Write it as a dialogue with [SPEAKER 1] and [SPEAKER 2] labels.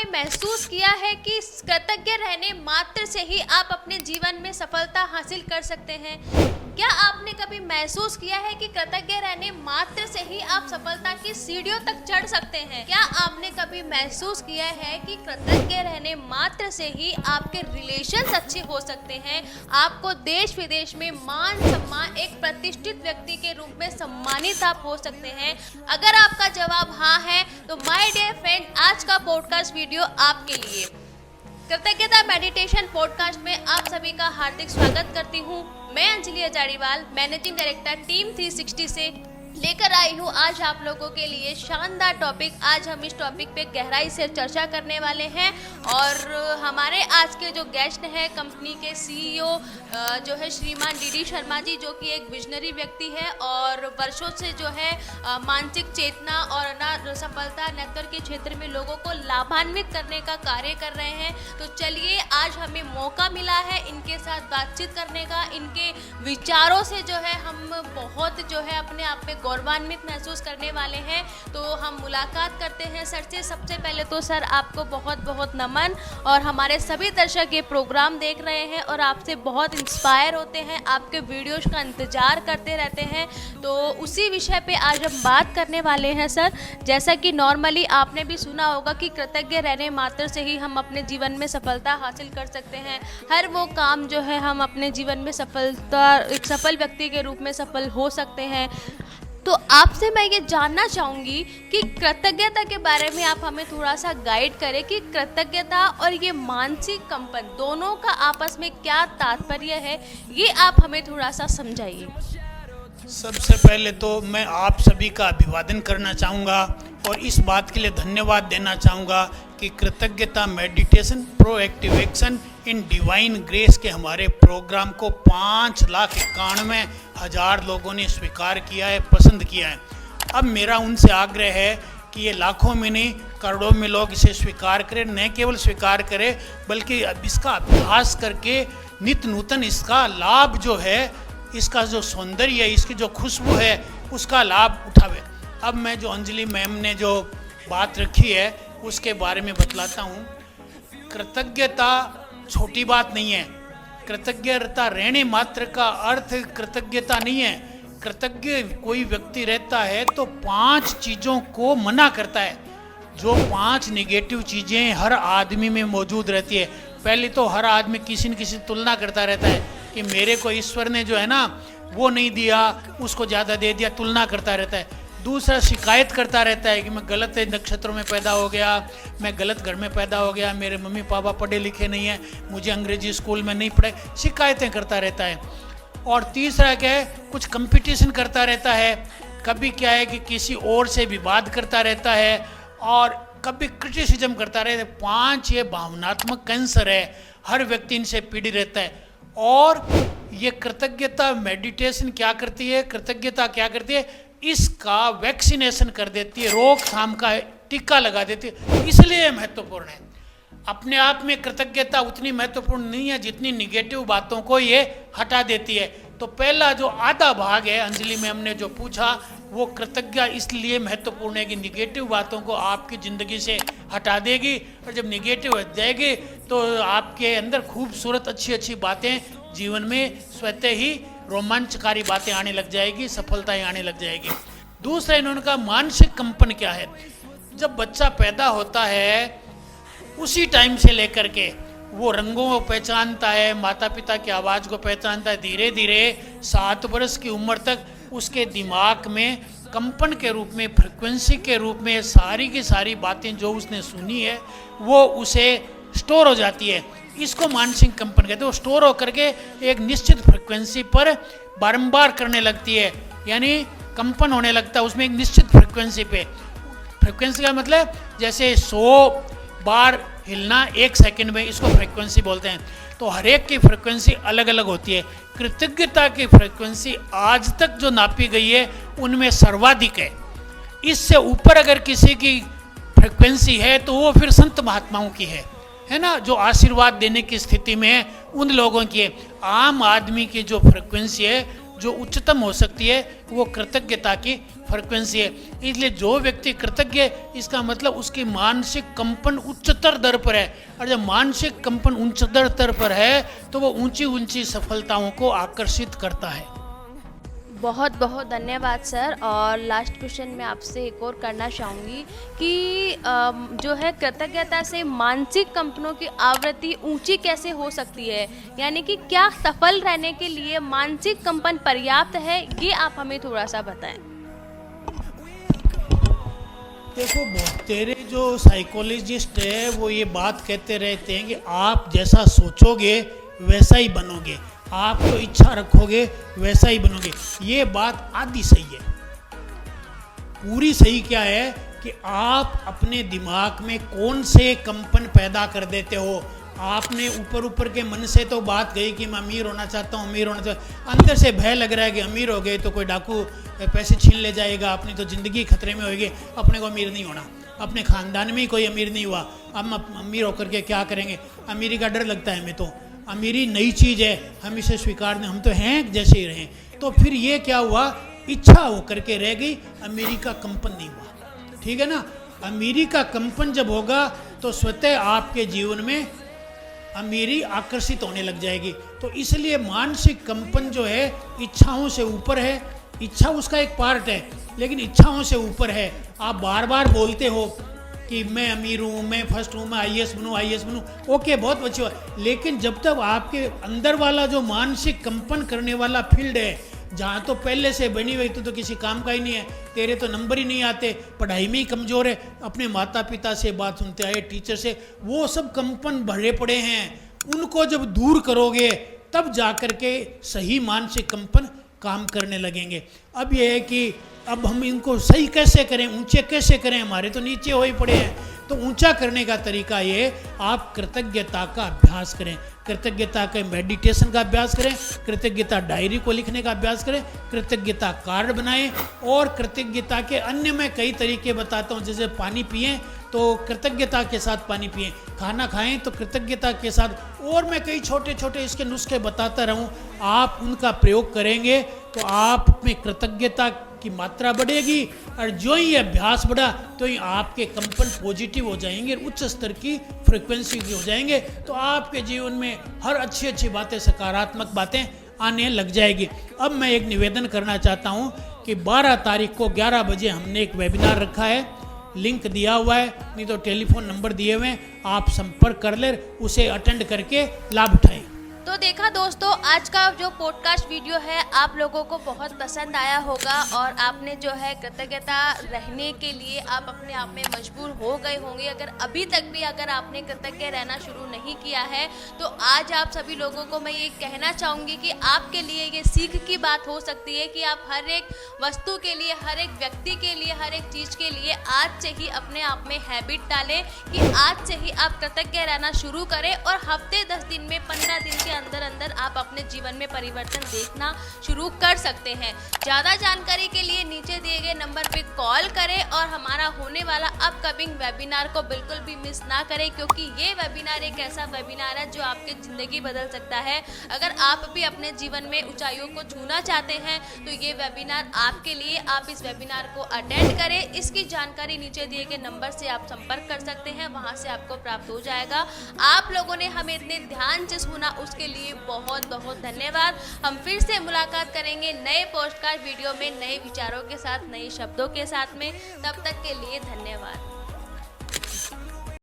[SPEAKER 1] महसूस किया है कि कृतज्ञ रहने मात्र से ही आप अपने जीवन में सफलता हासिल कर सकते हैं? क्या आपने कभी महसूस किया है कि कृतज्ञ रहने मात्र से ही आप सफलता की सीढ़ियों तक चढ़ सकते हैं? क्या आपने कभी महसूस किया है कि कृतज्ञ रहने मात्र से ही आपके रिलेशंस अच्छे हो सकते हैं, आपको देश विदेश में मान सम्मान, एक प्रतिष्ठित व्यक्ति के रूप में सम्मानित आप हो सकते हैं? अगर आपका जवाब हाँ है तो माय डियर फ्रेंड, आज का पॉडकास्ट वीडियो आपके लिए। कृतज्ञता मेडिटेशन पॉडकास्ट में आप सभी का हार्दिक स्वागत करती हूँ। मैं अंजलि अजारीवाल, मैनेजिंग डायरेक्टर टीम 360 से लेकर आई हूँ आज आप लोगों के लिए शानदार टॉपिक। आज हम इस टॉपिक पे गहराई से चर्चा करने वाले हैं और हमारे आज के जो गेस्ट हैं कंपनी के सीईओ जो है श्रीमान डीडी शर्मा जी, जो कि एक विजनरी व्यक्ति है और वर्षों से जो है मानसिक चेतना और ना सफलता नेतृत्व के क्षेत्र में लोगों को लाभान्वित करने का कार्य कर रहे हैं। तो चलिए, आज हमें मौका मिला है इनके साथ बातचीत करने का। इनके विचारों से जो है हम बहुत जो है अपने आप में गौरवान्वित महसूस करने वाले हैं। तो हम मुलाकात करते हैं सर से। सबसे पहले तो सर आपको बहुत बहुत नमन, और हमारे सभी दर्शक ये प्रोग्राम देख रहे हैं और आपसे बहुत इंस्पायर होते हैं, आपके वीडियोस का इंतजार करते रहते हैं। तो उसी विषय पे आज हम बात करने वाले हैं सर। जैसा कि नॉर्मली आपने भी सुना होगा कि कृतज्ञ रहने मात्र से ही हम अपने जीवन में सफलता हासिल कर सकते हैं। हर वो काम जो है हम अपने जीवन में एक सफल व्यक्ति के रूप में सफल हो सकते हैं। तो आपसे मैं ये जानना चाहूँगी कि कृतज्ञता के बारे में आप हमें थोड़ा सा गाइड करें कि कृतज्ञता और ये मानसिक कंपन दोनों का आपस में क्या तात्पर्य है, ये आप हमें थोड़ा सा समझाइए।
[SPEAKER 2] सबसे पहले तो मैं आप सभी का अभिवादन करना चाहूँगा और इस बात के लिए धन्यवाद देना चाहूँगा कि कृतज्ञता meditation proactive action in divine grace के हमारे प्रोग्राम को 5,91,000 लोगों ने स्वीकार किया है, पसंद किया है। अब मेरा उनसे आग्रह है कि ये लाखों में नहीं करोड़ों में लोग इसे स्वीकार करें, न केवल स्वीकार करें बल्कि इसका अभ्यास करके नित्य नूतन इसका लाभ जो है, इसका जो सौंदर्य है, इसकी जो खुशबू है, उसका लाभ उठावे। अब मैं जो अंजलि मैम ने जो बात रखी है उसके बारे में बतलाता हूँ। कृतज्ञता छोटी बात नहीं है। कृतज्ञता रहने मात्र का अर्थ कृतज्ञता नहीं है। कृतज्ञ कोई व्यक्ति रहता है तो 5 चीज़ों को मना करता है, जो 5 निगेटिव चीज़ें हर आदमी में मौजूद रहती है। पहले तो हर आदमी किसी न किसी तुलना करता रहता है कि मेरे को ईश्वर ने जो है ना वो नहीं दिया, उसको ज़्यादा दे दिया, तुलना करता रहता है। दूसरा, शिकायत करता रहता है कि मैं गलत नक्षत्रों में पैदा हो गया, मैं गलत घर में पैदा हो गया, मेरे मम्मी पापा पढ़े लिखे नहीं हैं, मुझे अंग्रेजी स्कूल में नहीं पढ़े, शिकायतें करता रहता है। और तीसरा क्या है, कुछ कंपटीशन करता रहता है। कभी क्या है कि किसी और से विवाद करता रहता है और कभी क्रिटिसिज्म करता रहता है। 5 ये भावनात्मक कैंसर है, हर व्यक्ति इनसे पीड़ित रहता है। और ये कृतज्ञता मेडिटेशन क्या करती है, कृतज्ञता क्या करती है, इसका वैक्सीनेशन कर देती है, रोकथाम का टीका लगा देती है। इसलिए महत्वपूर्ण है। अपने आप में कृतज्ञता उतनी महत्वपूर्ण नहीं है जितनी निगेटिव बातों को ये हटा देती है। तो पहला जो आधा भाग है अंजलि मैम ने जो पूछा, वो कृतज्ञता इसलिए महत्वपूर्ण है कि निगेटिव बातों को आपकी ज़िंदगी से हटा देगी, और जब निगेटिव हट जाएगी तो आपके अंदर खूबसूरत अच्छी अच्छी बातें जीवन में स्वतः ही रोमांचकारी बातें आने लग जाएगी, सफलताएं आने लग जाएगी। दूसरा इन्होंने कहा मानसिक कंपन क्या है। जब बच्चा पैदा होता है उसी टाइम से लेकर के वो रंगों को पहचानता है, माता पिता की आवाज़ को पहचानता है, धीरे धीरे 7 वर्ष की उम्र तक उसके दिमाग में कंपन के रूप में, फ्रिक्वेंसी के रूप में सारी की सारी बातें जो उसने सुनी है वो उसे स्टोर हो जाती है। इसको मानसिक कंपन कहते हैं। वो स्टोर होकर के एक निश्चित फ्रिक्वेंसी पर बारंबार करने लगती है, यानी कंपन होने लगता है उसमें एक निश्चित फ्रिक्वेंसी पे। फ्रिक्वेंसी का मतलब जैसे 100 बार हिलना 1 सेकंड में, इसको फ्रिक्वेंसी बोलते हैं। तो हर एक की फ्रिक्वेंसी अलग अलग होती है। कृतज्ञता की फ्रिक्वेंसी आज तक जो नापी गई है उनमें सर्वाधिक है। इससे ऊपर अगर किसी की फ्रिक्वेंसी है तो वो फिर संत महात्माओं की है ना, जो आशीर्वाद देने की स्थिति में है, उन लोगों की है। आम आदमी की जो फ्रिक्वेंसी है, जो उच्चतम हो सकती है, वो कृतज्ञता की फ्रिक्वेंसी है। इसलिए जो व्यक्ति कृतज्ञ है, इसका मतलब उसकी मानसिक कंपन उच्चतर दर पर है, और जब मानसिक कंपन उच्चतर दर पर है तो वो ऊंची ऊंची सफलताओं को आकर्षित करता है।
[SPEAKER 1] बहुत बहुत धन्यवाद सर। और लास्ट क्वेश्चन मैं आपसे एक और करना चाहूँगी कि जो है कृतज्ञता से मानसिक कंपनों की आवृत्ति ऊंची कैसे हो सकती है, यानी कि क्या सफल रहने के लिए मानसिक कंपन पर्याप्त है, ये आप हमें थोड़ा सा बताएं।
[SPEAKER 2] देखो, तेरे जो साइकोलॉजिस्ट है वो ये बात कहते रहते हैं कि आप जैसा सोचोगे वैसा ही बनोगे, आप तो इच्छा रखोगे वैसा ही बनोगे। ये बात आधी सही है। पूरी सही क्या है कि आप अपने दिमाग में कौन से कंपन पैदा कर देते हो। आपने ऊपर ऊपर के मन से तो बात गई कि मैं अमीर होना चाहता हूँ, अमीर होना चाहता हूँ, अंदर से भय लग रहा है कि अमीर हो गए तो कोई डाकू पैसे छीन ले जाएगा, अपनी तो ज़िंदगी खतरे में होगी, अपने को अमीर नहीं होना, अपने ख़ानदान में ही कोई अमीर नहीं हुआ, हम अमीर होकर के क्या करेंगे, अमीरी का डर लगता है हमें तो, अमीरी नई चीज़ है, हम इसे स्वीकार नहीं, हम तो हैं जैसे ही रहें। तो फिर ये क्या हुआ, इच्छा होकर के रह गई, अमीरी का कंपन नहीं हुआ। ठीक है ना, अमीरी का कंपन जब होगा तो स्वतः आपके जीवन में अमीरी आकर्षित होने लग जाएगी। तो इसलिए मानसिक कंपन जो है इच्छाओं से ऊपर है, इच्छा उसका एक पार्ट है लेकिन इच्छाओं से ऊपर है। आप बार बार बोलते हो कि मैं अमीर हूँ, मैं फर्स्ट हूँ, मैं आईएएस बनूँ, आईएएस बनूँ, ओके बहुत अच्छी बात, लेकिन जब तक आपके अंदर वाला जो मानसिक कंपन करने वाला फील्ड है, जहाँ तो पहले से बनी हुई तो किसी काम का ही नहीं है, तेरे तो नंबर ही नहीं आते, पढ़ाई में ही कमज़ोर है, अपने माता पिता से बात सुनते आए, टीचर से, वो सब कंपन भरे पड़े हैं, उनको जब दूर करोगे तब जा कर के सही मानसिक कंपन काम करने लगेंगे। अब यह है कि अब हम इनको सही कैसे करें, ऊंचे कैसे करें, हमारे तो नीचे हो ही पड़े हैं। तो ऊंचा करने का तरीका ये, आप कृतज्ञता का अभ्यास करें, कृतज्ञता के मेडिटेशन का अभ्यास करें, कृतज्ञता डायरी को लिखने का अभ्यास करें, कृतज्ञता कार्ड बनाएं, और कृतज्ञता के अन्य मैं कई तरीके बताता हूँ, जैसे पानी पिएं तो कृतज्ञता के साथ पानी पिएं, खाना खाएं तो कृतज्ञता के साथ, और मैं कई छोटे छोटे इसके नुस्खे बताता रहूं। आप उनका प्रयोग करेंगे तो आप में कृतज्ञता की मात्रा बढ़ेगी, और जो ही अभ्यास बढ़ा तो ही आपके कंपन पॉजिटिव हो जाएंगे, उच्च स्तर की फ्रिक्वेंसी हो जाएंगे, तो आपके जीवन में हर अच्छी अच्छी बातें, सकारात्मक बातें आने लग जाएगी। अब मैं एक निवेदन करना चाहता हूं कि 12 तारीख को 11 बजे हमने एक वेबिनार रखा है, लिंक दिया हुआ है, नहीं तो टेलीफोन नंबर दिए हुए हैं, आप संपर्क कर ले, उसे अटेंड करके लाभ उठाएं।
[SPEAKER 1] तो देखा दोस्तों, आज का जो पॉडकास्ट वीडियो है आप लोगों को बहुत पसंद आया होगा, और आपने जो है कृतज्ञता रहने के लिए आप अपने आप में मजबूर हो गए होंगे। अगर अभी तक भी अगर आपने कृतज्ञ रहना शुरू नहीं किया है तो आज आप सभी लोगों को मैं ये कहना चाहूँगी कि आपके लिए ये सीख की बात हो सकती है कि आप हर एक वस्तु के लिए, हर एक व्यक्ति के लिए, हर एक चीज़ के लिए आज से ही अपने आप में हैबिट डालें कि आज से ही आप कृतज्ञ रहना शुरू करें, और हफ्ते 10 दिन में, 15 दिन के अंदर अंदर आप अपने जीवन में परिवर्तन देखना शुरू कर सकते हैं। ज़्यादा जानकारी के लिए नीचे दिए गए नंबर पे कॉल करें, और हमारा होने वाला अपकमिंग वेबिनार को बिल्कुल भी मिस ना करें, क्योंकि ये वेबिनार एक ऐसा वेबिनार है जो आपकी ज़िंदगी बदल सकता है। अगर आप भी अपने जीवन में ऊंचाइयों को छूना चाहते हैं तो ये वेबिनार आपके लिए, आप इस वेबिनार को अटेंड करें। इसकी जानकारी नीचे दिए गए नंबर से आप संपर्क कर सकते हैं, वहाँ से आपको प्राप्त हो जाएगा। आप लोगों ने हमें इतने ध्यान से सुना, उसके लिए बहुत बहुत धन्यवाद। हम फिर से मुलाकात करेंगे नए पॉडकास्ट वीडियो में, नए विचारों के साथ, नए शब्दों के साथ में। तब तक के लिए धन्यवाद।